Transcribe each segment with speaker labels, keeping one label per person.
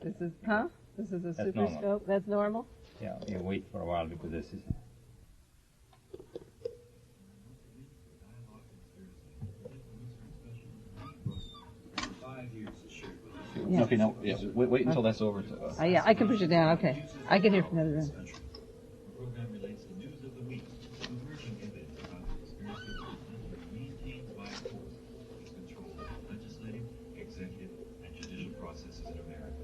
Speaker 1: This is, huh? This is a
Speaker 2: That's
Speaker 1: super
Speaker 2: normal.
Speaker 1: scope? That's normal?
Speaker 2: Yeah, you wait for a while because this is...
Speaker 1: Yeah.
Speaker 2: Okay, no, yeah, wait until that's over.
Speaker 1: Yeah, I can push it down. Okay. I can hear from the other room.
Speaker 3: The program relates the news of the week, emerging evidence about the conspiracy to maintained by force, which controls the legislative, executive, and judicial processes in America.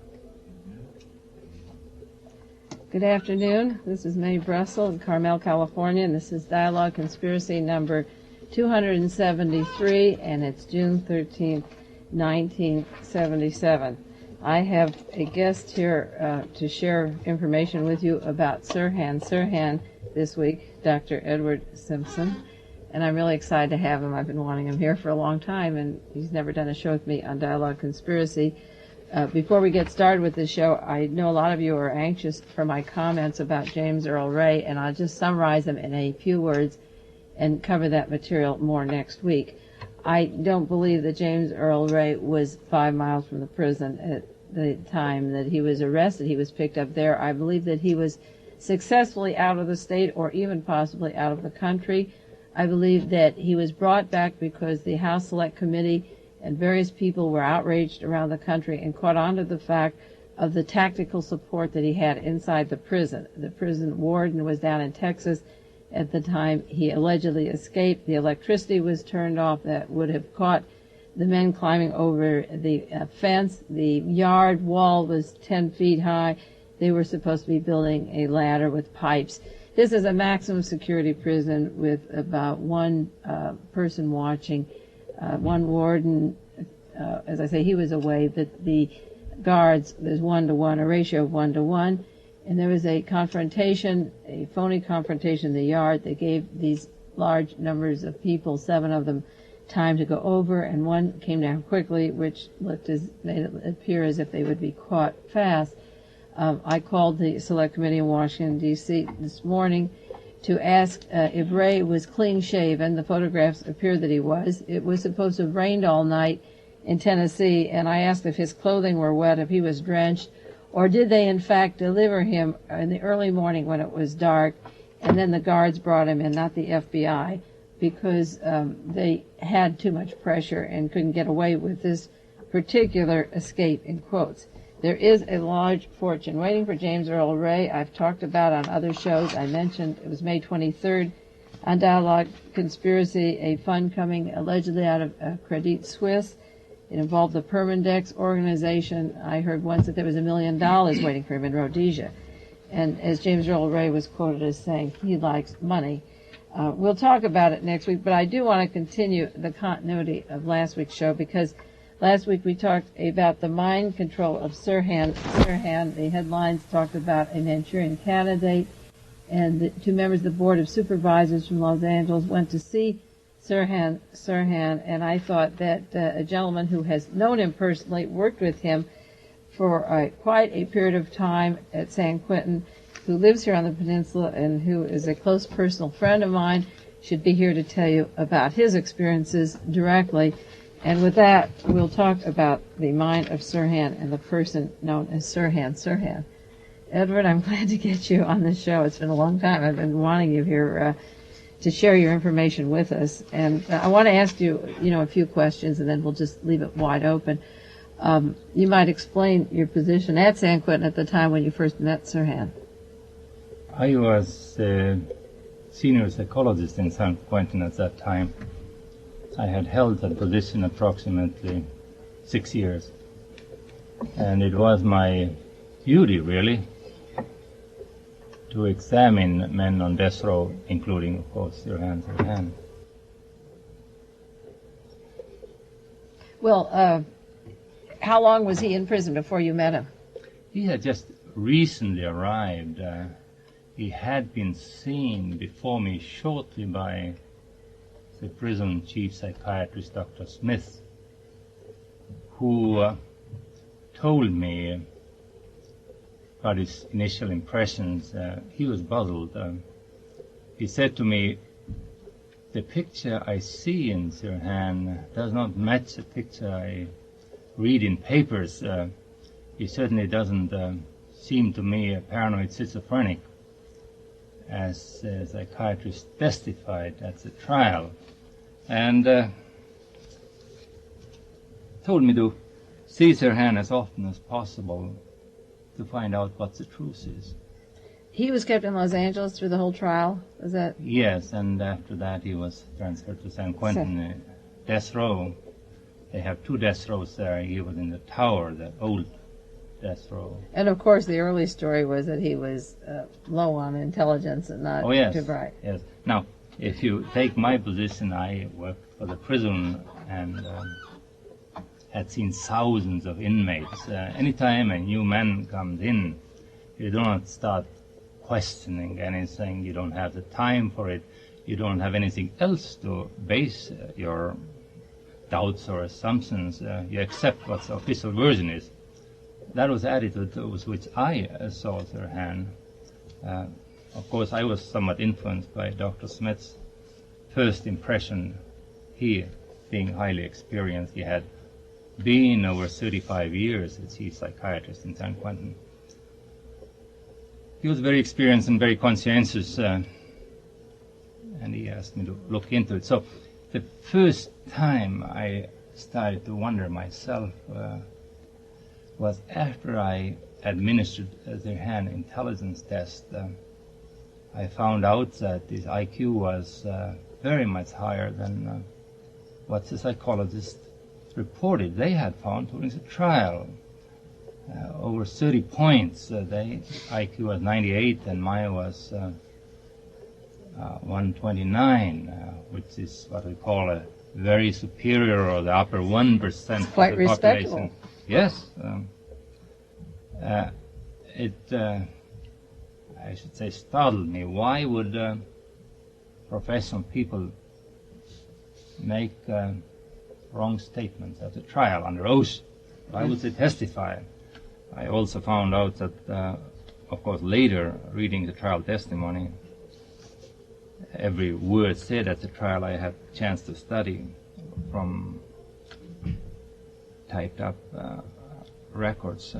Speaker 1: Good afternoon. This is Mae Brussell in Carmel, California, and this is Dialogue Conspiracy number 273, and it's June 13th, 1977. I have a guest here to share information with you about Sirhan this week, Dr. Eduard Simson, and I'm really excited to have him. I've been wanting him here for a long time, and he's never done a show with me on Dialogue Conspiracy. Before we get started with this show, I know a lot of you are anxious for my comments about James Earl Ray, and I'll just summarize them in a few words and cover that material more next week. I don't believe that James Earl Ray was 5 miles from the prison at the time that he was arrested. He was picked up there. I believe that he was successfully out of the state or even possibly out of the country. I believe that he was brought back because the House Select Committee and various people were outraged around the country and caught on to the fact of the tactical support that he had inside the prison. The prison warden was down in Texas at the time he allegedly escaped. The electricity was turned off that would have caught the men climbing over the fence. The yard wall was 10 feet high. They were supposed to be building a ladder with pipes. This is a maximum security prison with about one person watching, one warden. As I say, he was away, but the guards, there's 1-to-1, a ratio of 1-to-1. And there was a confrontation, a phony confrontation in the yard. They gave these large numbers of people, 7 of them, time to go over, and one came down quickly, which made it appear as if they would be caught fast. I called the Select Committee in Washington, D.C. this morning to ask if Ray was clean-shaven. The photographs appear that he was. It was supposed to have rained all night in Tennessee, and I asked if his clothing were wet, if he was drenched, or did they in fact deliver him in the early morning when it was dark, and then the guards brought him in, not the FBI, because they had too much pressure and couldn't get away with this particular escape, in quotes. There is a large fortune waiting for James Earl Ray. I've talked about on other shows. I mentioned it was May 23rd on Dialogue Conspiracy, a fund coming allegedly out of Credit Suisse. It involved the Permindex organization. I heard once that there was $1 million waiting for him in Rhodesia. And as James Earl Ray was quoted as saying, he likes money. We'll talk about it next week, but I do want to continue the continuity of last week's show because last week we talked about the mind control of Sirhan. The headlines talked about a Manchurian candidate, and the 2 members of the Board of Supervisors from Los Angeles went to see Sirhan, and I thought that a gentleman who has known him personally, worked with him for quite a period of time at San Quentin, who lives here on the peninsula and who is a close personal friend of mine, should be here to tell you about his experiences directly. And with that, we'll talk about the mind of Sirhan and the person known as Sirhan. Edward, I'm glad to get you on this show. It's been a long time. I've been wanting you here to share your information with us. And I want to ask you, a few questions, and then we'll just leave it wide open. You might explain your position at San Quentin at the time when you first met Sirhan.
Speaker 2: I was a senior psychologist in San Quentin at that time. I had held that position approximately 6 years. And it was my duty, really, to examine men on death row, including, of course, Sirhan.
Speaker 1: Well, how long was he in prison before you met him?
Speaker 2: He had just recently arrived. He had been seen before me shortly by the prison chief psychiatrist, Dr. Smith, who told me about his initial impressions. He was puzzled. He said to me, "The picture I see in Sirhan does not match the picture I read in papers. he certainly doesn't seem to me a paranoid schizophrenic, as the psychiatrist testified at the trial, and told me to see Sirhan as often as possible to find out what the truth is.
Speaker 1: He was kept in Los Angeles through the whole trial? Is that?
Speaker 2: Yes, and after that he was transferred to San Quentin death row. They have 2 death rows there. He was in the tower, the old death row.
Speaker 1: And of course, the early story was that he was low on intelligence and not too bright.
Speaker 2: Yes. Now, if you take my position, I worked for the prison and had seen thousands of inmates. Anytime a new man comes in, you do not start questioning anything. You don't have the time for it. You don't have anything else to base your doubts or assumptions. You accept what the official version is. That was the attitude with which I saw Sirhan. Of course, I was somewhat influenced by Dr. Smith's first impression. He, being highly experienced, he had been over 35 years as chief psychiatrist in San Quentin. He was very experienced and very conscientious, and he asked me to look into it. So the first time I started to wonder myself was after I administered the Sirhan intelligence test. I found out that his IQ was very much higher than what the psychologist reported they had found during the trial. Over 30 points. They IQ was 98 and mine was 129, which is what we call a very superior, or the upper 1% of
Speaker 1: quite
Speaker 2: the
Speaker 1: respectable.
Speaker 2: population. Yes. I should say, startled me. Why would professional people make wrong statements at the trial under oath? Why would they testify? I also found out that, of course, later, reading the trial testimony, every word said at the trial I had a chance to study from typed up records.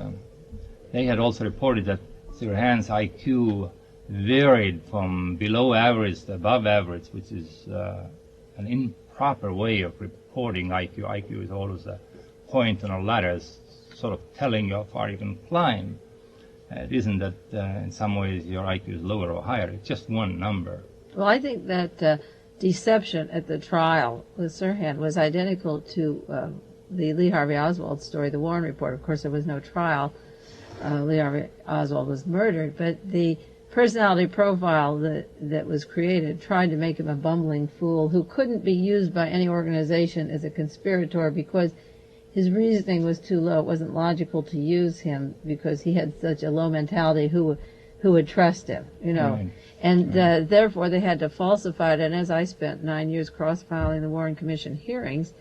Speaker 2: They had also reported that Sirhan's IQ varied from below average to above average, which is an improper way of reporting IQ. IQ is always a point on a ladder, sort of telling you how far you can climb. It isn't that in some ways your IQ is lower or higher. It's just one number.
Speaker 1: Well, I think that deception at the trial with Sirhan was identical to the Lee Harvey Oswald story, the Warren Report. Of course, there was no trial. Lee Harvey Oswald was murdered, but the personality profile that was created tried to make him a bumbling fool who couldn't be used by any organization as a conspirator because his reasoning was too low. It wasn't logical to use him because he had such a low mentality. Who would trust him, you know?
Speaker 2: Right.
Speaker 1: And therefore they had to falsify it. And as I spent 9 years cross-filing the Warren Commission hearings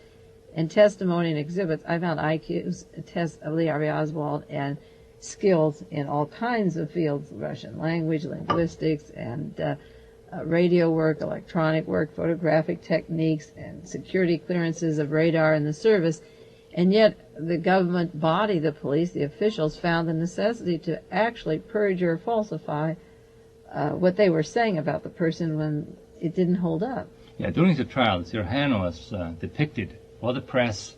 Speaker 1: and testimony and exhibits, I found IQs, tests of Lee Harvey Oswald, and skills in all kinds of fields: Russian language, linguistics, and radio work, electronic work, photographic techniques, and security clearances of radar in the service. And yet the government body, the police, the officials, found the necessity to actually perjure or falsify what they were saying about the person when it didn't hold up.
Speaker 2: Yeah, during the trial, Sirhan was depicted for the press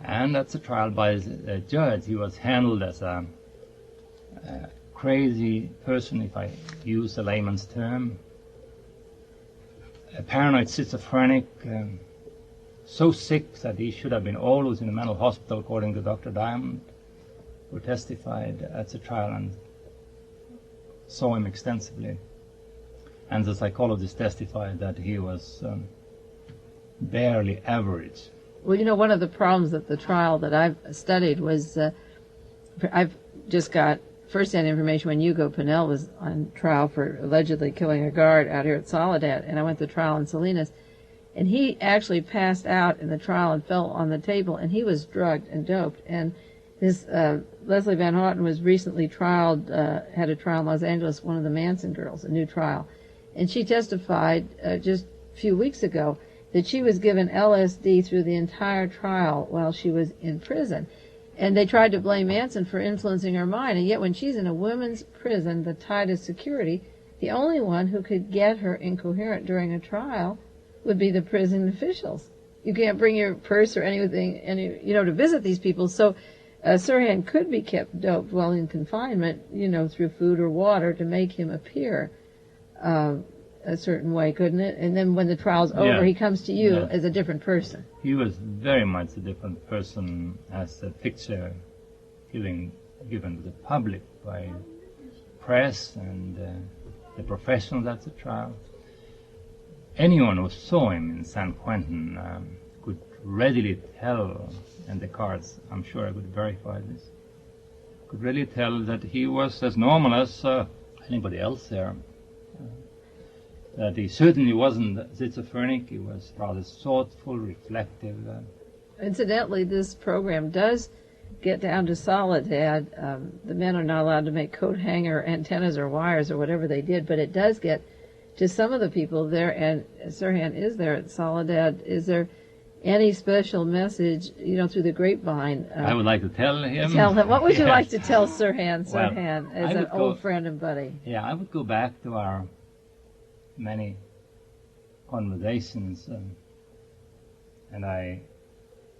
Speaker 2: and at the trial by the judge. He was handled as a crazy person, if I use a layman's term, a paranoid schizophrenic, so sick that he should have been always in a mental hospital, according to Dr. Diamond, who testified at the trial and saw him extensively. And the psychologist testified that he was barely average.
Speaker 1: Well, you know, one of the problems at the trial that I've studied was I've just got first-hand information when Hugo Pinell was on trial for allegedly killing a guard out here at Soledad, and I went to trial in Salinas. And he actually passed out in the trial and fell on the table, and he was drugged and doped. And this Leslie Van Houten was recently trialed, had a trial in Los Angeles, one of the Manson girls, a new trial. And she testified just a few weeks ago that she was given LSD through the entire trial while she was in prison. And they tried to blame Manson for influencing her mind, and yet when she's in a women's prison, the tightest security, the only one who could get her incoherent during a trial would be the prison officials. You can't bring your purse or anything, to visit these people. So Sirhan could be kept doped while in confinement, through food or water to make him appear a certain way, couldn't it? And then when the trial's over, he comes to you as a different person.
Speaker 2: He was very much a different person as a picture given to the public by press and the professionals at the trial. Anyone who saw him in San Quentin could readily tell, and the cards, I'm sure I could verify this, could really tell that he was as normal as anybody else there. That he certainly wasn't schizophrenic. He was rather thoughtful, reflective.
Speaker 1: Incidentally, this program does get down to Soledad. The men are not allowed to make coat hanger antennas or wires or whatever they did, but it does get to some of the people there, and Sirhan is there at Soledad. Is there any special message, through the grapevine?
Speaker 2: I would like to tell him.
Speaker 1: What would you like to tell Sirhan, as an old friend and buddy?
Speaker 2: Yeah, I would go back to our many conversations, and I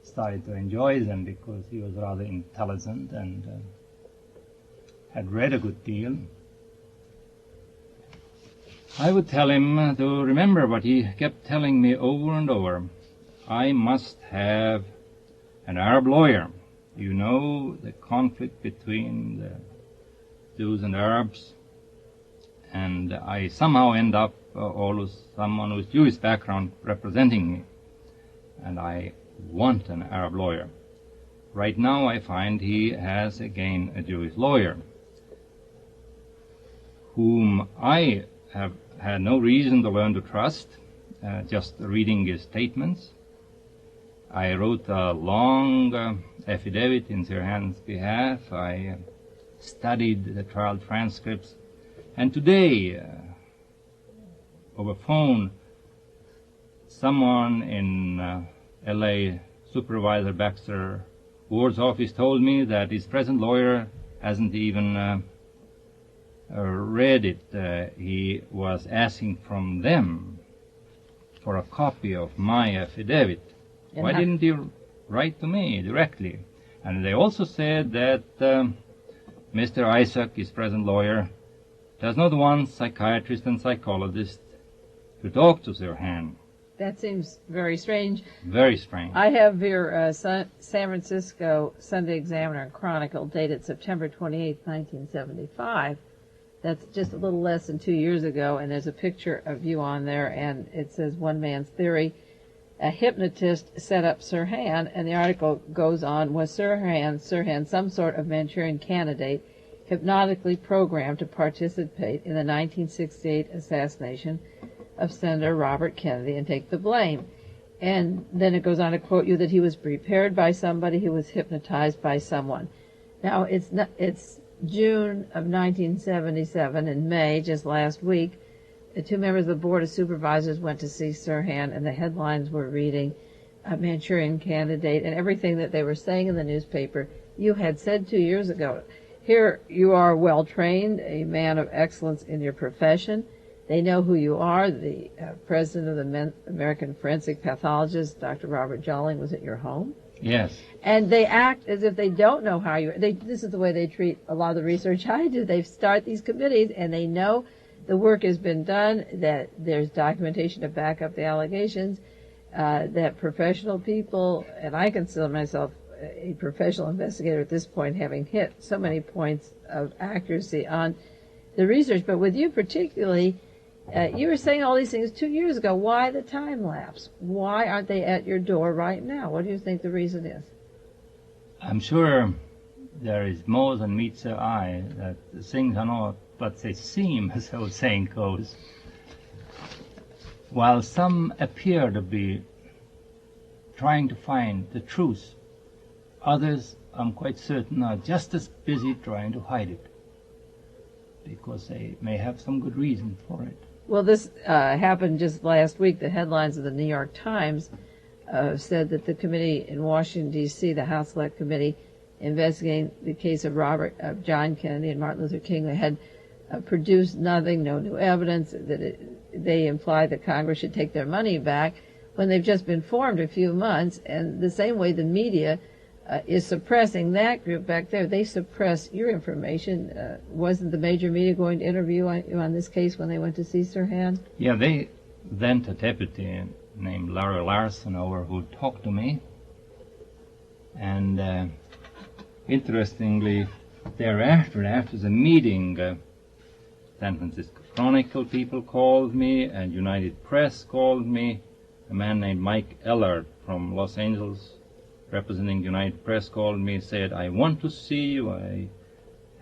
Speaker 2: started to enjoy them because he was rather intelligent and had read a good deal. I would tell him to remember what he kept telling me over and over. I must have an Arab lawyer. The conflict between the Jews and Arabs, and I somehow end up always someone with Jewish background representing me, and I want an Arab lawyer. Right now I find he has again a Jewish lawyer, whom I have had no reason to learn to trust, just reading his statements. I wrote a long affidavit in Sirhan's behalf. I studied the trial transcripts. And today, over phone, someone in L.A., Supervisor Baxter Ward's office, told me that his present lawyer hasn't even read it. He was asking from them for a copy of my affidavit. Why didn't you write to me directly? And they also said that Mr. Isaac, his present lawyer, does not want psychiatrists and psychologists to talk to Sirhan.
Speaker 1: That seems very strange.
Speaker 2: Very strange.
Speaker 1: I have your San Francisco Sunday Examiner and Chronicle dated September 28, 1975. That's just a little less than 2 years ago, and there's a picture of you on there, and it says One Man's Theory. A hypnotist set up Sirhan, and the article goes on, was Sirhan some sort of Manchurian candidate hypnotically programmed to participate in the 1968 assassination of Senator Robert Kennedy and take the blame? And then it goes on to quote you that he was prepared by somebody, he was hypnotized by someone. Now, it's June of 1977, in May, just last week, the two members of the Board of Supervisors went to see Sirhan, and the headlines were reading a Manchurian candidate, and everything that they were saying in the newspaper you had said 2 years ago. Here you are, well-trained, a man of excellence in your profession. They know who you are. The president of the American Forensic Pathologist, Dr. Robert Jolling, was at your home.
Speaker 2: Yes.
Speaker 1: And they act as if they don't know how you are. This is the way they treat a lot of the research I do. They start these committees, and they know the work has been done, that there's documentation to back up the allegations, that professional people, and I consider myself a professional investigator at this point, having hit so many points of accuracy on the research. But with you particularly, you were saying all these things 2 years ago. Why the time lapse? Why aren't they at your door right now? What do you think the reason is?
Speaker 2: I'm sure there is more than meets the eye, that things are not what they seem, as the old saying goes. While some appear to be trying to find the truth, others, I'm quite certain, are just as busy trying to hide it, because they may have some good reason for it.
Speaker 1: Well, this happened just last week. The headlines of the New York Times said that the committee in Washington, D.C., the House Select Committee, investigating the case of John Kennedy and Martin Luther King. They had produced nothing, no new evidence. They imply that Congress should take their money back when they've just been formed a few months. And the same way the media is suppressing that group back there, they suppress your information. Wasn't the major media going to interview you on this case when they went to see Sirhan?
Speaker 2: Yeah, they sent a deputy named Larry Larson over who talked to me. And interestingly, thereafter, after the meeting, San Francisco Chronicle people called me, and United Press called me. A man named Mike Ellard from Los Angeles, representing United Press, called me and said, I want to see you. I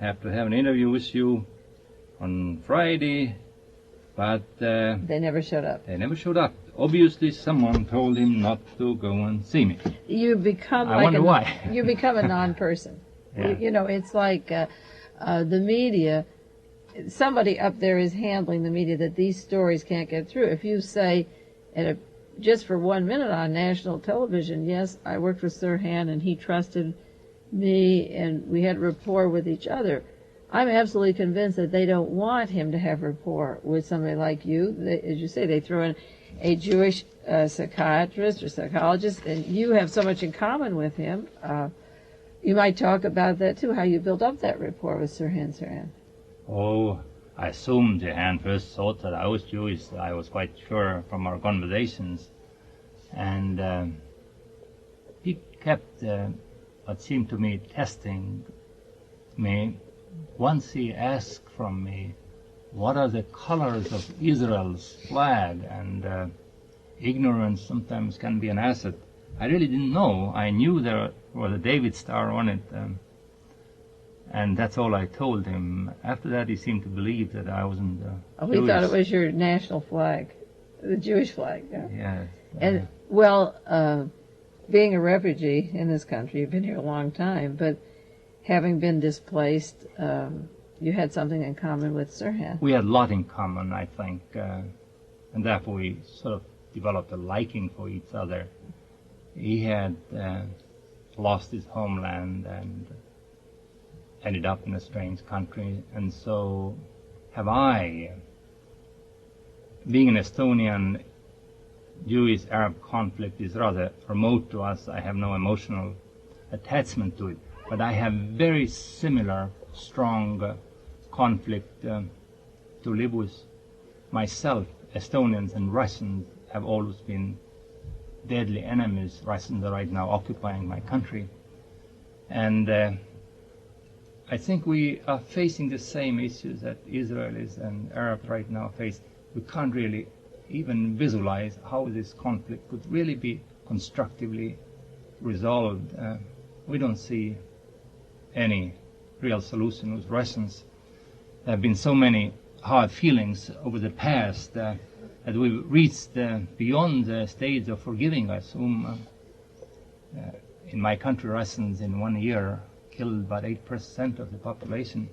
Speaker 2: have to have an interview with you on Friday. But
Speaker 1: they never showed up.
Speaker 2: They never showed up. Obviously, someone told him not to go and see me.
Speaker 1: You become
Speaker 2: I wonder why.
Speaker 1: You become a non-person.
Speaker 2: Yeah.
Speaker 1: You know, it's like the media. Somebody up there is handling the media that these stories can't get through. If you say, just for 1 minute on national television, yes, I worked with Sirhan and he trusted me and we had rapport with each other, I'm absolutely convinced that they don't want him to have rapport with somebody like you. As you say, they throw in a Jewish psychiatrist or psychologist, and you have so much in common with him. You might talk about that too, how you built up that rapport with Sirhan.
Speaker 2: Oh, I assumed Sirhan first thought that I was Jewish. I was quite sure from our conversations. And he kept, what seemed to me, testing me. Once he asked from me, what are the colors of Israel's flag? And ignorance sometimes can be an asset. I really didn't know. I knew there was a David star on it. And that's all I told him. After that, he seemed to believe that I wasn't
Speaker 1: He thought it was your national flag, the Jewish flag. Yeah.
Speaker 2: Yes.
Speaker 1: And, well, being a refugee in this country, you've been here a long time, but having been displaced, you had something in common with Sirhan.
Speaker 2: We had a lot in common, I think, and therefore we sort of developed a liking for each other. He had lost his homeland and ended up in a strange country, and so have I. Being an Estonian, Jewish-Arab conflict is rather remote to us. I have no emotional attachment to it, but I have very similar, strong conflict to live with myself. Estonians and Russians have always been deadly enemies. Russians are right now occupying my country, and I think we are facing the same issues that Israelis and Arabs right now face. We can't really even visualize how this conflict could really be constructively resolved. We don't see any real solution with Russians. There have been so many hard feelings over the past that we've reached beyond the stage of forgiving. I assume in my country, Russians in 1 year killed about 8% of the population.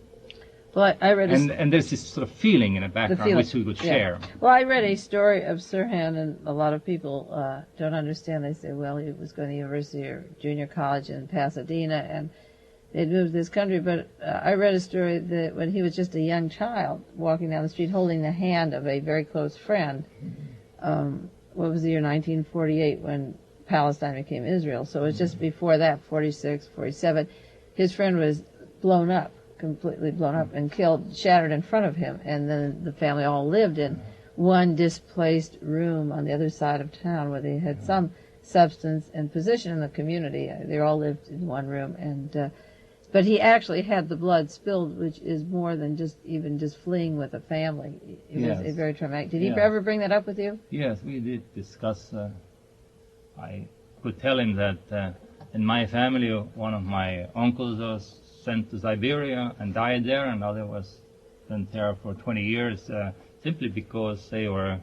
Speaker 1: Well, I read
Speaker 2: and there's this sort of feeling in the background which we could share.
Speaker 1: Well, I read a story of Sirhan, and a lot of people don't understand. They say, well, he was going to university or junior college in Pasadena, and they'd moved to this country. But I read a story that when he was just a young child, walking down the street holding the hand of a very close friend, what was the year, 1948, when Palestine became Israel. So it was just before that, 46, 47. His friend was blown up, completely blown up and killed, shattered in front of him. And then the family all lived in one displaced room on the other side of town where they had some substance and position in the community. They all lived in one room. And but he actually had the blood spilled, which is more than just fleeing with a family. It was very traumatic. Did he ever bring that up with you?
Speaker 2: Yes, we did discuss. I could tell him that in my family, one of my uncles was sent to Siberia and died there, and another was sent there for 20 years simply because they were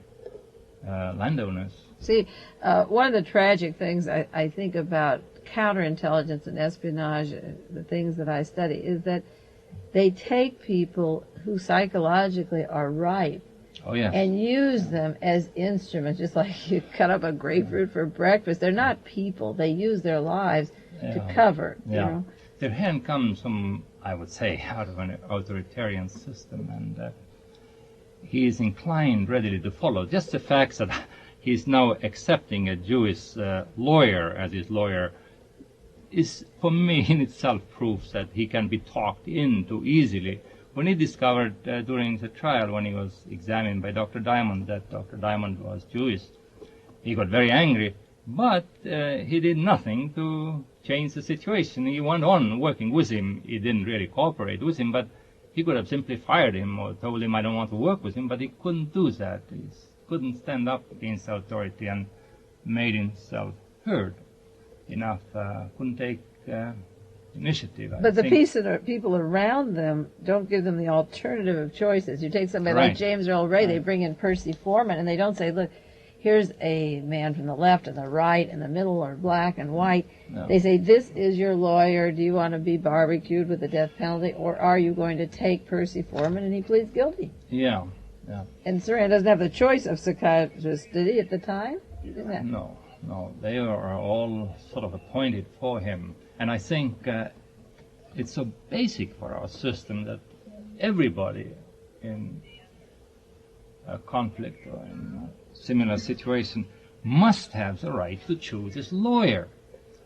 Speaker 2: landowners.
Speaker 1: See, one of the tragic things I think about counterintelligence and espionage, the things that I study, is that they take people who psychologically are ripe and use them as instruments, just like you cut up a grapefruit for breakfast. They're not people. They use their lives to cover, you know.
Speaker 2: Sirhan comes from, I would say, out of an authoritarian system, and he is inclined readily to follow. Just the fact that he's now accepting a Jewish lawyer as his lawyer is, for me, in itself proves that he can be talked into easily. When he discovered during the trial, when he was examined by Dr. Diamond, that Dr. Diamond was Jewish, he got very angry, but he did nothing to change the situation. He went on working with him. He didn't really cooperate with him, but he could have simply fired him or told him, I don't want to work with him, but he couldn't do that. He couldn't stand up against authority and made himself heard enough, couldn't take initiative.
Speaker 1: But the people around them don't give them the alternative of choices. You take somebody
Speaker 2: Right.
Speaker 1: like James Earl Ray, they bring in Percy Foreman, and they don't say, look, here's a man from the left and the right and the middle, or black and white.
Speaker 2: No.
Speaker 1: They say, this is your lawyer. Do you want to be barbecued with the death penalty, or are you going to take Percy Foreman? And he pleads guilty.
Speaker 2: Yeah.
Speaker 1: And Sirhan doesn't have the choice of psychiatrist, did he, at the time? He didn't have.
Speaker 2: No, they are all sort of appointed for him. And I think it's so basic for our system that everybody in a conflict or in a similar situation must have the right to choose his lawyer.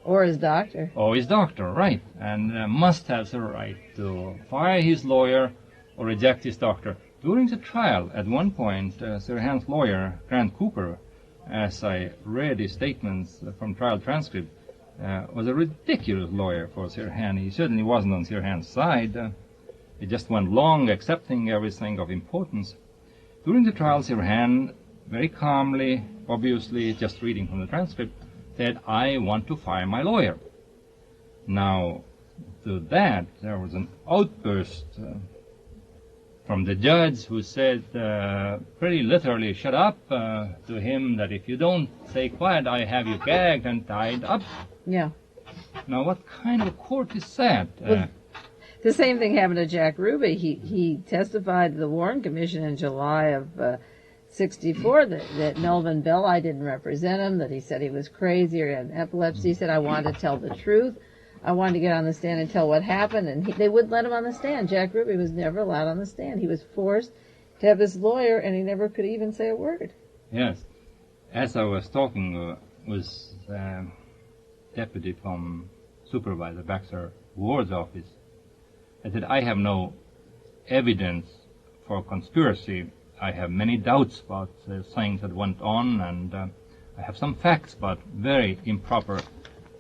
Speaker 1: Or his doctor.
Speaker 2: Or his doctor, right. And must have the right to fire his lawyer or reject his doctor. During the trial, at one point, Sirhan's lawyer, Grant Cooper, as I read his statements from trial transcript, was a ridiculous lawyer for Sirhan. He certainly wasn't on Sirhan's side. He just went along accepting everything of importance. During the trial, Sirhan, very calmly, obviously, just reading from the transcript, said, I want to fire my lawyer. Now, to that, there was an outburst from the judge, who said pretty literally, shut up, to him, that if you don't stay quiet, I have you gagged and tied up.
Speaker 1: Yeah.
Speaker 2: Now, what kind of a court is that?
Speaker 1: The same thing happened to Jack Ruby. He testified to the Warren Commission in July of 64 that Melvin Belli didn't represent him, that he said he was crazy or had epilepsy. He said, I wanted to tell the truth. I wanted to get on the stand and tell what happened, and they wouldn't let him on the stand. Jack Ruby was never allowed on the stand. He was forced to have his lawyer, and he never could even say a word.
Speaker 2: Yes. As I was talking with deputy from Supervisor Baxter Ward's office, I said, I have no evidence for conspiracy. I have many doubts about things that went on, and I have some facts about very improper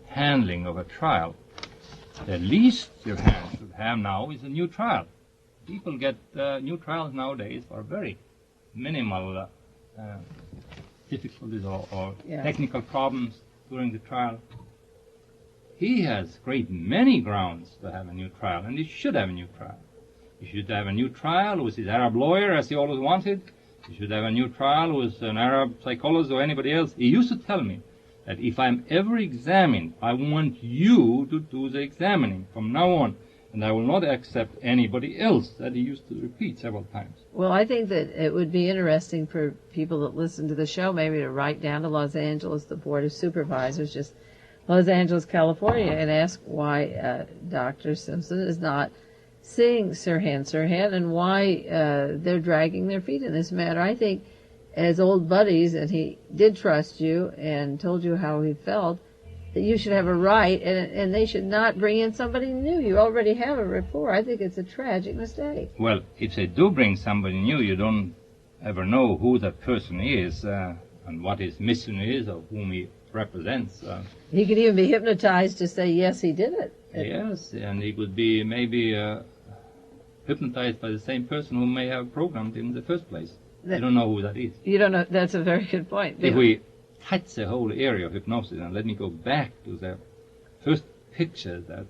Speaker 2: handling of a trial. The least your hand should have now is a new trial. People get new trials nowadays for very minimal difficulties or technical problems during the trial. He has great many grounds to have a new trial, and he should have a new trial. He should have a new trial with his Arab lawyer, as he always wanted. He should have a new trial with an Arab psychologist or anybody else. He used to tell me that if I'm ever examined, I want you to do the examining from now on, and I will not accept anybody else. That he used to repeat several times.
Speaker 1: Well, I think that it would be interesting for people that listen to the show maybe to write down to Los Angeles, the Board of Supervisors, just Los Angeles, California, and ask why Dr. Simpson is not seeing Sirhan and why they're dragging their feet in this matter. I think as old buddies, and he did trust you and told you how he felt, that you should have a right, and they should not bring in somebody new. You already have a rapport. I think it's a tragic mistake.
Speaker 2: Well, if they do bring somebody new, you don't ever know who that person is and what his mission is or whom he represents.
Speaker 1: He could even be hypnotized to say, yes, he did it.
Speaker 2: Yes, and he could be maybe hypnotized by the same person who may have programmed him in the first place. You don't know who that is.
Speaker 1: You don't know. That's a very good point.
Speaker 2: If we touch the whole area of hypnosis, and let me go back to the first picture that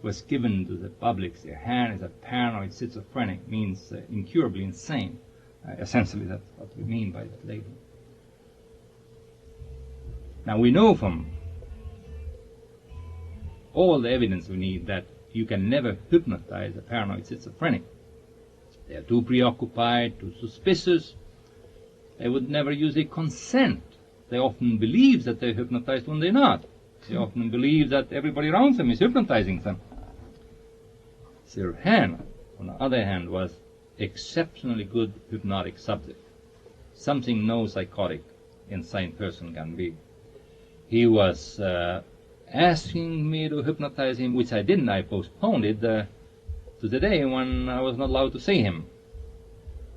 Speaker 2: was given to the public. Sirhan is a paranoid schizophrenic, means incurably insane. Essentially, that's what we mean by that label. Now, we know from all the evidence we need that you can never hypnotize a paranoid schizophrenic. They are too preoccupied, too suspicious. They would never usually consent. They often believe that they're hypnotized when they're not. They often believe that everybody around them is hypnotizing them. Sirhan, on the other hand, was exceptionally good hypnotic subject, something no psychotic insane person can be. He was asking me to hypnotize him, which I didn't. I postponed it to the day when I was not allowed to see him.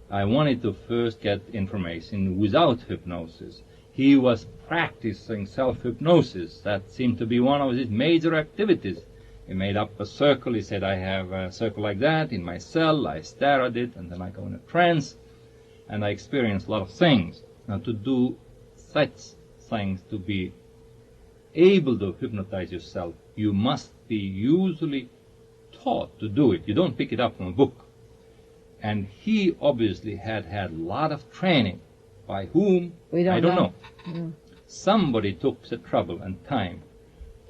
Speaker 2: I wanted to first get information without hypnosis. He was practicing self-hypnosis. That seemed to be one of his major activities. He made up a circle. He said, I have a circle like that in my cell. I stare at it, and then I go in a trance, and I experience a lot of things. Now, to do such things, to be able to hypnotize yourself, you must be usually taught to do it. You don't pick it up from a book. And he obviously had a lot of training. By whom? I don't know. Somebody took the trouble and time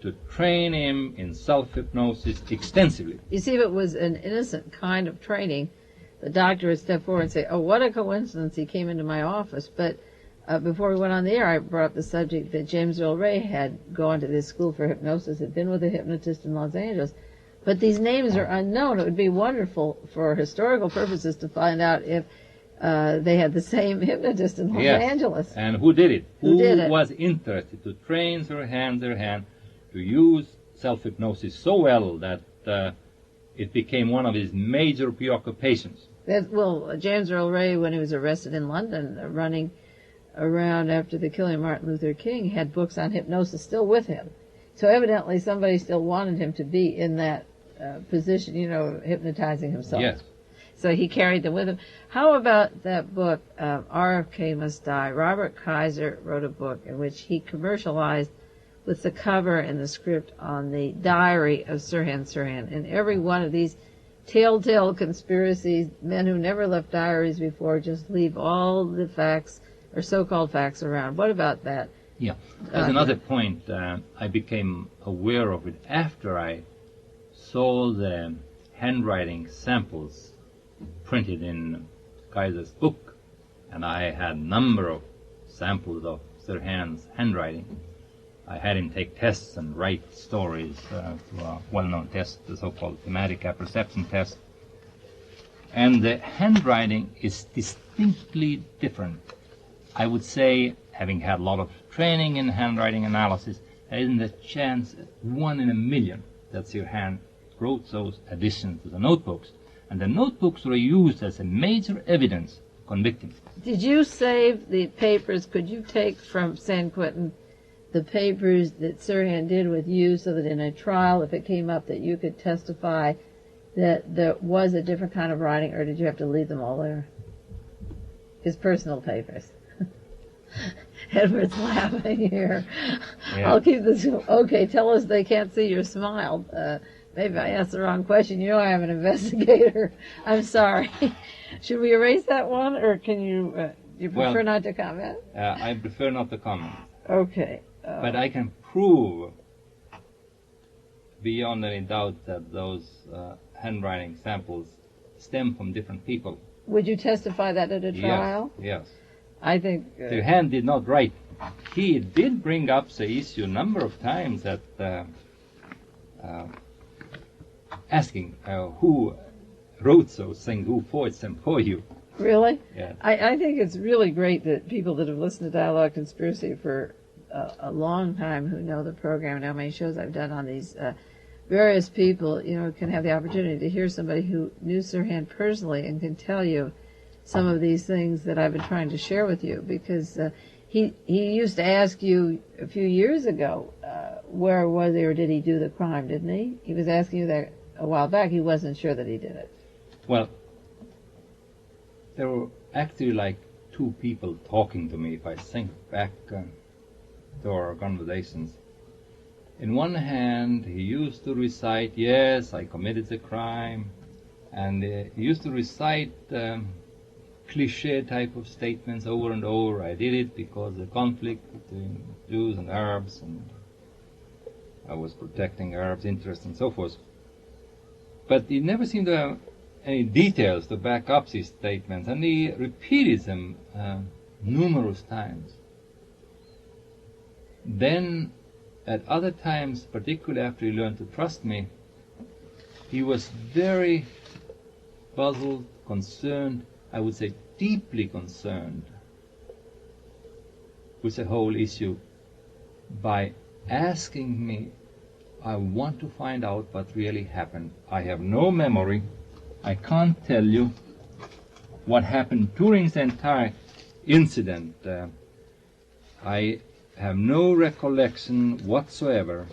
Speaker 2: to train him in self-hypnosis extensively.
Speaker 1: You see, if it was an innocent kind of training, the doctor would step forward and say, oh, what a coincidence, he came into my office. But before we went on the air, I brought up the subject that James Earl Ray had gone to this school for hypnosis, had been with a hypnotist in Los Angeles. But these names are unknown. It would be wonderful for historical purposes to find out if they had the same hypnotist in Los Angeles.
Speaker 2: And who did it?
Speaker 1: Who did it?
Speaker 2: Was interested to train Sirhan to use self-hypnosis so well that it became one of his major preoccupations.
Speaker 1: Well, James Earl Ray, when he was arrested in London, running around after the killing of Martin Luther King, had books on hypnosis still with him. So evidently somebody still wanted him to be in that position, hypnotizing himself.
Speaker 2: Yes.
Speaker 1: So he carried them with him. How about that book, RFK Must Die? Robert Kaiser wrote a book in which he commercialized with the cover and the script on the diary of Sirhan. And every one of these telltale conspiracies, men who never left diaries before just leave all the facts or so-called facts around. What about that?
Speaker 2: Yeah. As another point, I became aware of it after I saw the handwriting samples printed in Kaiser's book, and I had a number of samples of Sirhan's handwriting. I had him take tests and write stories to a well-known test, the so-called thematic apperception test. And the handwriting is distinctly different. I would say, having had a lot of training in handwriting analysis, there isn't a chance, 1 in a million, that Sirhan wrote those additions to the notebooks. And the notebooks were used as a major evidence convicting.
Speaker 1: Did you save the papers? Could you take from San Quentin the papers that Sirhan did with you so that in a trial, if it came up, that you could testify that there was a different kind of writing, or did you have to leave them all there? His personal papers. Edward's laughing here. Yeah. I'll keep this. Okay, tell us they can't see your smile. Maybe I asked the wrong question. You know I am an investigator. I'm sorry. Should we erase that one, or can you prefer not to comment?
Speaker 2: I prefer not to comment.
Speaker 1: Okay.
Speaker 2: But I can prove beyond any doubt that those handwriting samples stem from different people.
Speaker 1: Would you testify that at a trial?
Speaker 2: Yes.
Speaker 1: I think...
Speaker 2: Sirhan did not write. He did bring up the issue a number of times that asking who wrote those things, who forged them for you.
Speaker 1: Really?
Speaker 2: Yes.
Speaker 1: I think it's really great that people that have listened to Dialogue Conspiracy for a long time, who know the program and how many shows I've done on these various people, can have the opportunity to hear somebody who knew Sirhan personally and can tell you some of these things that I've been trying to share with you, because he used to ask you a few years ago, where was he or did he do the crime, didn't he? He was asking you that a while back. He wasn't sure that he did it.
Speaker 2: Well, there were actually like two people talking to me, if I think back to our conversations. In one hand, he used to recite, yes, I committed the crime, and he used to recite cliche type of statements over and over. I did it because the conflict between Jews and Arabs, and I was protecting Arabs' interests and so forth. But he never seemed to have any details to back up these statements, and he repeated them numerous times. Then at other times, particularly after he learned to trust me, he was very puzzled, concerned, I would say deeply concerned with the whole issue by asking me, I want to find out what really happened. I have no memory. I can't tell you what happened during the entire incident. I have no recollection whatsoever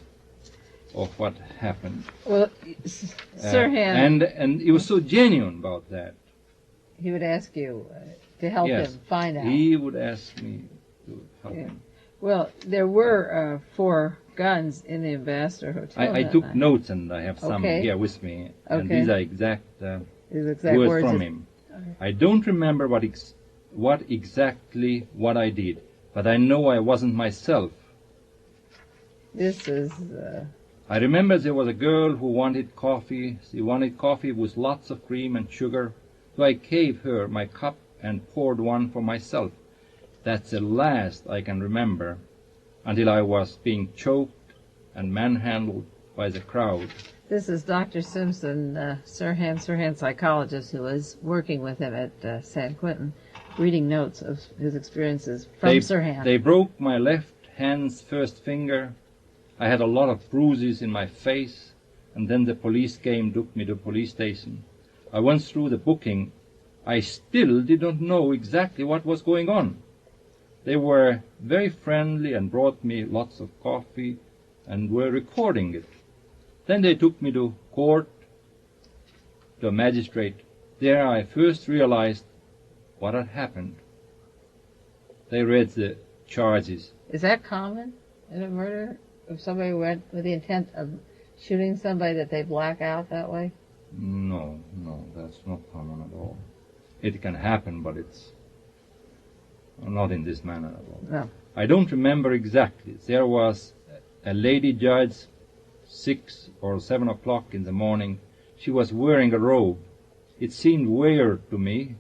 Speaker 2: of what happened.
Speaker 1: Well, Sirhan,
Speaker 2: and he was so genuine about that.
Speaker 1: he would ask you to help
Speaker 2: Yes,
Speaker 1: him find out.
Speaker 2: he would ask me to help
Speaker 1: Yeah.
Speaker 2: him.
Speaker 1: Well, there were 4 guns in the Ambassador Hotel.
Speaker 2: I
Speaker 1: that
Speaker 2: took
Speaker 1: night.
Speaker 2: notes, and I have some
Speaker 1: Okay.
Speaker 2: here with me, and
Speaker 1: Okay.
Speaker 2: these are exact
Speaker 1: His exact
Speaker 2: words
Speaker 1: words
Speaker 2: from
Speaker 1: is-
Speaker 2: him. I don't remember what exactly what I did, but I know I wasn't myself.
Speaker 1: This is
Speaker 2: I remember there was a girl who wanted coffee. She wanted coffee with lots of cream and sugar, so I gave her my cup and poured one for myself. That's the last I can remember, until I was being choked and manhandled by the crowd.
Speaker 1: This is Dr. Simpson, Sirhan psychologist, who was working with him at San Quentin, reading notes of his experiences from Sirhan.
Speaker 2: They broke my left hand's first finger. I had a lot of bruises in my face, and then the police came, took me to the police station. I went through the booking. I still did not know exactly what was going on. They were very friendly and brought me lots of coffee and were recording it. Then they took me to court, to a magistrate. There I first realized what had happened. They read the charges.
Speaker 1: Is that common in a murder? If somebody went with the intent of shooting somebody, that they black out that way?
Speaker 2: No, that's not common at all. It can happen, but it's not in this manner at all.
Speaker 1: No.
Speaker 2: I don't remember exactly. There was a lady judge, 6 or 7 o'clock in the morning. She was wearing a robe. It seemed weird to me,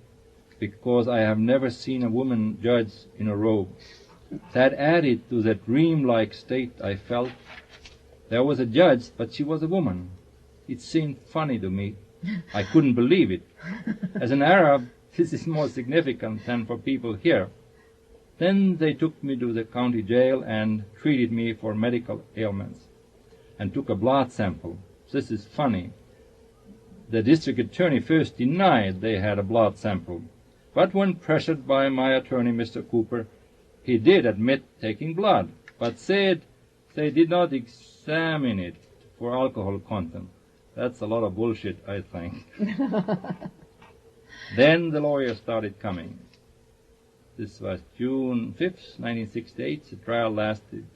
Speaker 2: because I have never seen a woman judge in a robe. That added to the dream-like state I felt. There was a judge, but she was a woman. It seemed funny to me. I couldn't believe it. As an Arab, this is more significant than for people here. Then they took me to the county jail and treated me for medical ailments and took a blood sample. This is funny. The district attorney first denied they had a blood sample, but when pressured by my attorney, Mr. Cooper, he did admit taking blood, but said they did not examine it for alcohol content. That's a lot of bullshit, I think. Then the lawyers started coming. This was June 5th, 1968. The trial lasted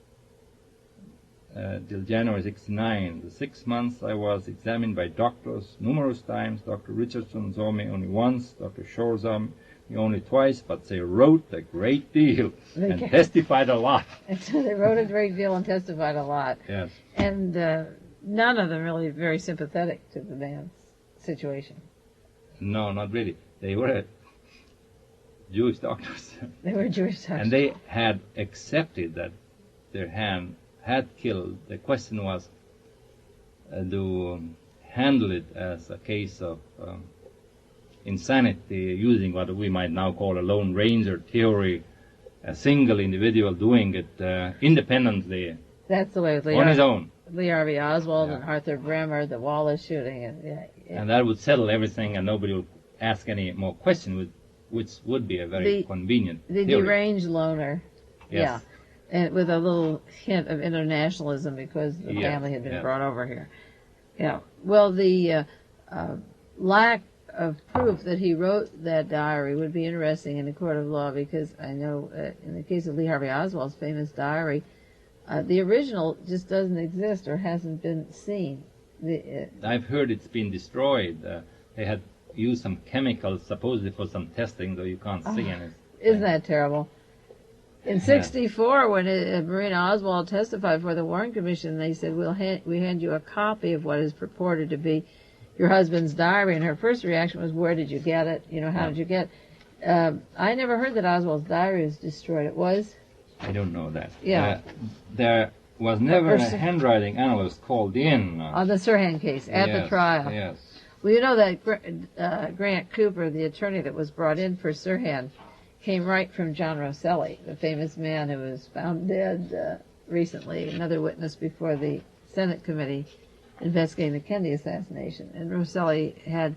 Speaker 2: till January 69. The 6 months I was examined by doctors numerous times. Dr. Richardson saw me only once. Dr. Shore saw me only twice, but they wrote a great deal and testified a lot.
Speaker 1: And so they wrote a great deal and testified a lot.
Speaker 2: Yes.
Speaker 1: And none of them really very sympathetic to the man's situation.
Speaker 2: No, not really. They were Jewish doctors.
Speaker 1: They were Jewish doctors.
Speaker 2: And they had accepted that their hand had killed. The question was to handle it as a case of insanity, using what we might now call a Lone Ranger theory, a single individual doing it independently.
Speaker 1: That's the way with
Speaker 2: on his own.
Speaker 1: Lee Harvey Oswald
Speaker 2: Yeah.
Speaker 1: and Arthur Bremer, the Wallace shooting. And,
Speaker 2: And that would settle everything, and nobody would ask any more questions, which would be a very convenient
Speaker 1: the
Speaker 2: theory.
Speaker 1: deranged loner.
Speaker 2: Yes.
Speaker 1: Yeah. And with a little hint of internationalism because the
Speaker 2: Yeah,
Speaker 1: family had been
Speaker 2: yeah.
Speaker 1: brought over here. Yeah. Well, the lack of proof that he wrote that diary would be interesting in a court of law, because I know in the case of Lee Harvey Oswald's famous diary, the original just doesn't exist or hasn't been seen.
Speaker 2: I've heard it's been destroyed. They had used some chemicals supposedly for some testing, though you can't see anything.
Speaker 1: Isn't that terrible? In '64, when Marina Oswald testified for the Warren Commission, they said, we hand you a copy of what is purported to be your husband's diary. And her first reaction was, where did you get it? How did you get it? I never heard that Oswald's diary was destroyed. It was?
Speaker 2: I don't know that.
Speaker 1: Yeah.
Speaker 2: was never a
Speaker 1: Person-
Speaker 2: handwriting analyst called in.
Speaker 1: On the Sirhan case, at the
Speaker 2: Yes,
Speaker 1: trial.
Speaker 2: Yes.
Speaker 1: Well, you know that Grant Cooper, the attorney that was brought in for Sirhan, came right from John Rosselli, the famous man who was found dead recently, another witness before the Senate committee investigating the Kennedy assassination. And Rosselli had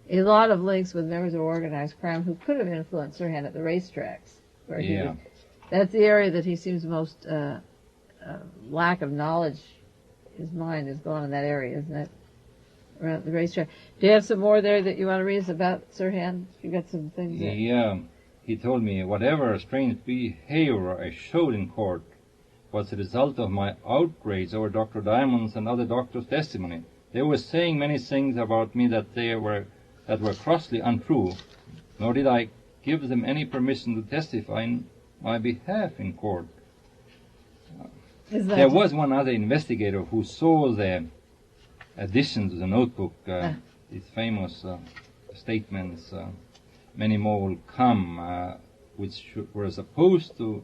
Speaker 1: a lot of links with members of organized crime who could have influenced Sirhan at the racetracks. Where he
Speaker 2: Yeah.
Speaker 1: would, that's the area that he seems most lack of knowledge. His mind is gone in that area, isn't it? Around the racetrack. Do you have some more there that you want to read us about Sirhan? You got some things there.
Speaker 2: Yeah. He told me whatever strange behavior I showed in court was the result of my outrage over Dr. Diamond's and other doctors' testimony. They were saying many things about me that were grossly untrue, nor did I give them any permission to testify in my behalf in court. There was one other investigator who saw the addition to the notebook, these famous statements, many more will come, which were supposed to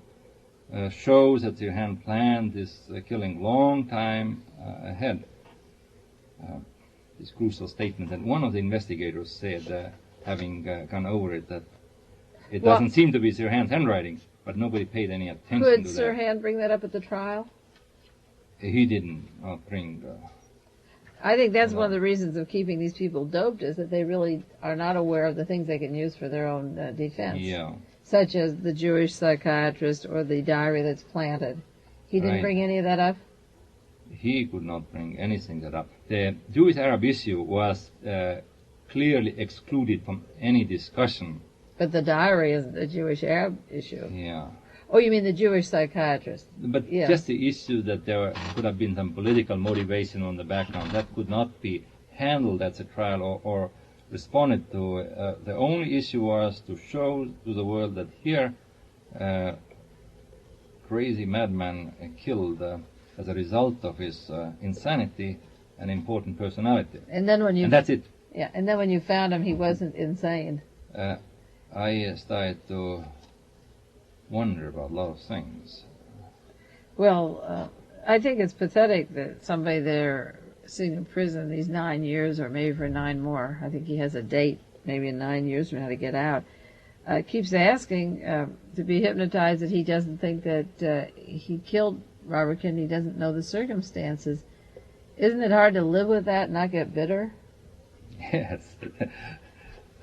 Speaker 2: show that Sirhan planned this killing long time ahead. This crucial statement, and one of the investigators said, having gone over it, that it doesn't seem to be Sirhan's handwriting, but nobody paid any attention
Speaker 1: Could
Speaker 2: to that.
Speaker 1: Sirhan bring that up at the trial?
Speaker 2: He didn't bring.
Speaker 1: I think that's one of the reasons of keeping these people doped is that they really are not aware of the things they can use for their own defense.
Speaker 2: Yeah.
Speaker 1: Such as the Jewish psychiatrist or the diary that's planted. He didn't
Speaker 2: Right.
Speaker 1: bring any of that up?
Speaker 2: He could not bring anything that up. The Jewish Arab issue was clearly excluded from any discussion.
Speaker 1: But the diary is a Jewish Arab issue.
Speaker 2: Yeah.
Speaker 1: Oh, you mean the Jewish psychiatrist?
Speaker 2: But
Speaker 1: Yeah.
Speaker 2: just the issue that there could have been some political motivation on the background, that could not be handled at the trial or responded to. The only issue was to show to the world that here crazy madman killed as a result of his insanity an important personality.
Speaker 1: And then when you
Speaker 2: And that's it.
Speaker 1: Yeah, and then when you found him, he wasn't insane.
Speaker 2: I started to wonder about a lot of things.
Speaker 1: Well, I think it's pathetic that somebody there sitting in prison these 9 years or maybe for 9 more, I think he has a date, maybe in 9 years from now to get out, keeps asking to be hypnotized that he doesn't think that he killed Robert Kennedy, doesn't know the circumstances. Isn't it hard to live with that and not get bitter?
Speaker 2: Yes,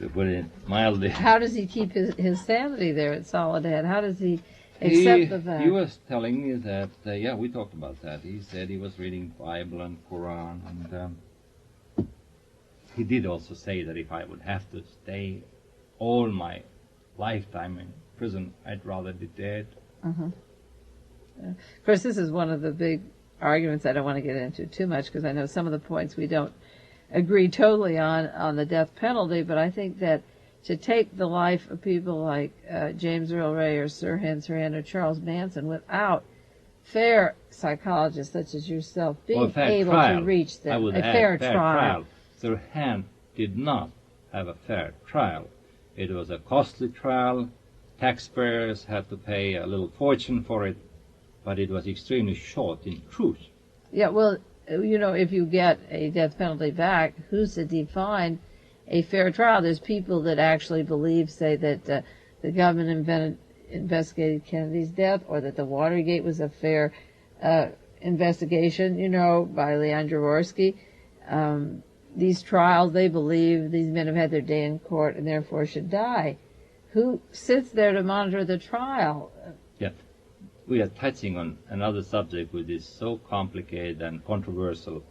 Speaker 2: to put it mildly.
Speaker 1: How does he keep his sanity there at Soledad? How does he accept the fact?
Speaker 2: He was telling me that, yeah, we talked about that. He said he was reading Bible and Quran, and he did also say that if I would have to stay all my lifetime in prison, I'd rather be dead.
Speaker 1: Uh-huh. Of course, this is one of the big arguments I don't want to get into too much because I know some of the points we don't agree totally on the death penalty, but I think that to take the life of people like James Earl Ray or Sirhan or Charles Manson without fair psychologists such as yourself being able to reach them, a fair trial.
Speaker 2: Sirhan did not have a fair trial. It was a costly trial. Taxpayers had to pay a little fortune for it, but it was extremely short in truth.
Speaker 1: Yeah, well, you know, if you get a death penalty back, who's to define a fair trial? There's people that actually believe, say, that the government investigated Kennedy's death or that the Watergate was a fair investigation, you know, by Leon Jaworski. These trials, they believe these men have had their day in court and therefore should die. Who sits there to monitor the trial?
Speaker 2: Yeah. We are touching on another subject which is so complicated and controversial.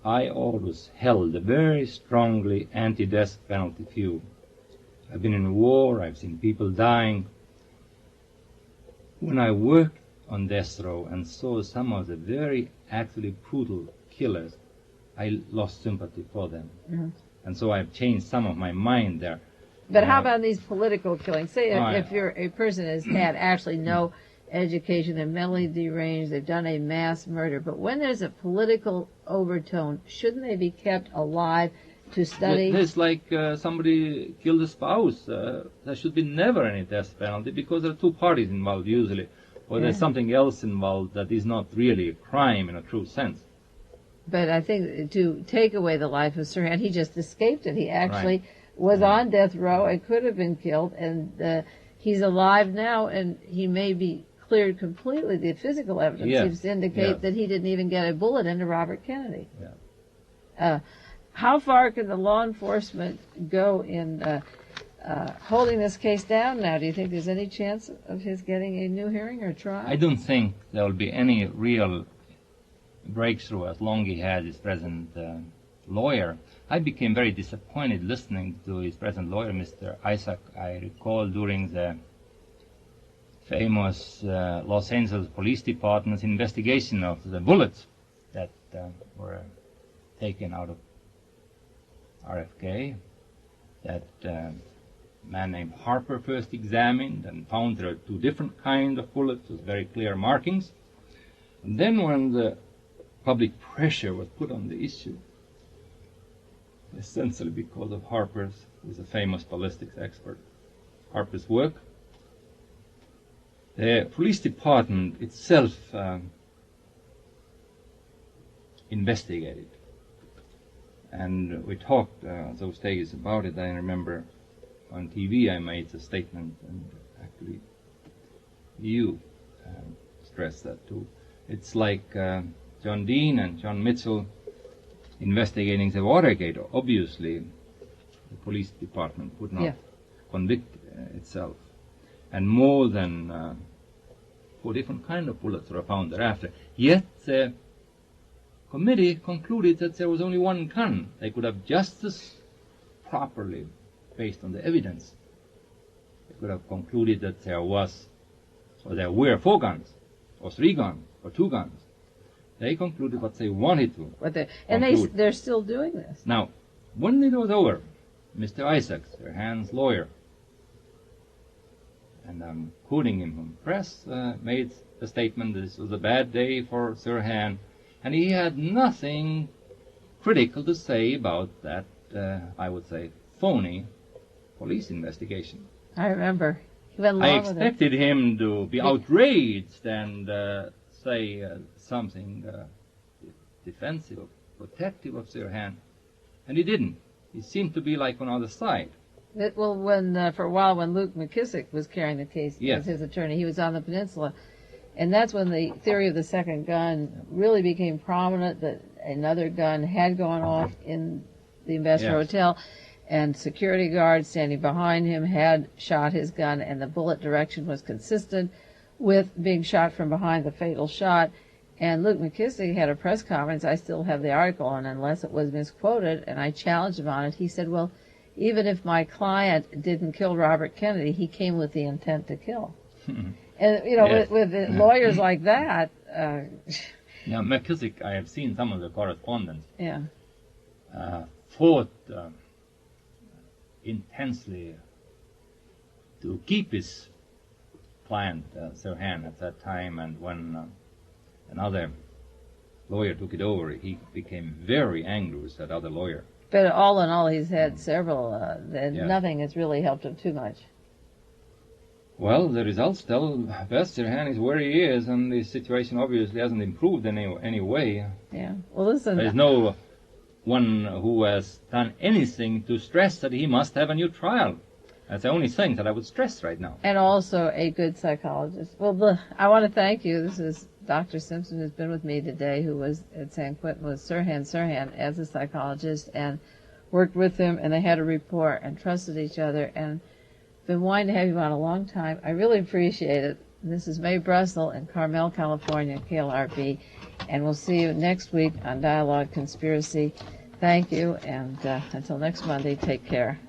Speaker 2: I always held a very strongly anti-death penalty view. I've been in war, I've seen people dying. When I worked on death row and saw some of the very actually brutal killers, I lost sympathy for them. Mm-hmm. And so I've changed some of my mind there.
Speaker 1: But how about these political killings? Say if you're a person has had actually no education, they're mentally deranged, they've done a mass murder, but when there's a political overtone, shouldn't they be kept alive to study?
Speaker 2: It's like somebody killed a spouse. There should be never any death penalty because there are two parties involved usually. or there's something else involved that is not really a crime in a true sense.
Speaker 1: But I think to take away the life of Sirhan, he just escaped it. He actually
Speaker 2: Right.
Speaker 1: was on death row and could have been killed, and he's alive now, and he may be cleared completely. The physical evidence
Speaker 2: Yes.
Speaker 1: seems to indicate
Speaker 2: Yes.
Speaker 1: that he didn't even get a bullet into Robert Kennedy.
Speaker 2: Yeah.
Speaker 1: How far can the law enforcement go in holding this case down now? Do you think there's any chance of his getting a new hearing or trial?
Speaker 2: I don't think there will be any real breakthrough as long he has his present lawyer. I became very disappointed listening to his present lawyer, Mr. Isaac. I recall during the famous Los Angeles Police Department's investigation of the bullets that were taken out of RFK, that man named Harper first examined and found there are two different kinds of bullets with very clear markings. And then when the public pressure was put on the issue, essentially because of Harper's, who is a famous ballistics expert, Harper's work, the police department itself investigated. And we talked those days about it. I remember on TV I made a statement, and actually you stressed that too. It's like John Dean and John Mitchell investigating the Watergate. Obviously, the police department would not convict itself. And more than 4 different kinds of bullets were found thereafter. Yet the committee concluded that there was only one gun. They could have just as properly, based on the evidence, they could have concluded that there were 4 guns, or 3 guns, or 2 guns. They concluded what they wanted to.
Speaker 1: They're still doing this.
Speaker 2: Now, when it was over, Mr. Isaacs, Sirhan's lawyer, and I'm quoting him from press, made a statement that this was a bad day for Sirhan, and he had nothing critical to say about that, I would say, phony police investigation.
Speaker 1: I remember. He went along
Speaker 2: I
Speaker 1: with it.
Speaker 2: expected him to be outraged and say something defensive or protective of Sirhan, and he didn't. He seemed to be like on the other side.
Speaker 1: For a while, when Luke McKissick was carrying the case as his attorney, he was on the peninsula. And that's when the theory of the second gun really became prominent, that another gun had gone off in the Investor Hotel, and security guards standing behind him had shot his gun, and the bullet direction was consistent with being shot from behind the fatal shot. And Luke McKissick had a press conference. I still have the article, and unless it was misquoted, and I challenged him on it, he said, well, even if my client didn't kill Robert Kennedy, he came with the intent to kill. And, with lawyers like that...
Speaker 2: Now, McKissick, I have seen some of the correspondence,
Speaker 1: Yeah.
Speaker 2: Fought intensely to keep his client, Sirhan, at that time, and when another lawyer took it over, he became very angry with that other lawyer.
Speaker 1: But all in all, he's had several, and nothing has really helped him too much.
Speaker 2: Well, the results tell best Sirhan is where he is, and the situation obviously hasn't improved in any way.
Speaker 1: Yeah. Well, listen.
Speaker 2: There's no one who has done anything to stress that he must have a new trial. That's the only thing that I would stress right now.
Speaker 1: And also a good psychologist. Well, I want to thank you. This is Dr. Simpson, who's been with me today, who was at San Quentin with Sirhan as a psychologist, and worked with him, and they had a rapport and trusted each other, and been wanting to have you on a long time. I really appreciate it. This is Mae Brussell in Carmel, California, KLRB, and we'll see you next week on Dialogue Conspiracy. Thank you, and until next Monday, take care.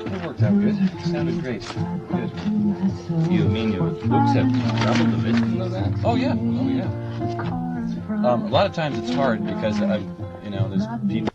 Speaker 4: That worked out good. Sounded great. Good.
Speaker 2: You mean your books have doubled the listen of that?
Speaker 4: Oh yeah. A lot of times it's hard because there's people.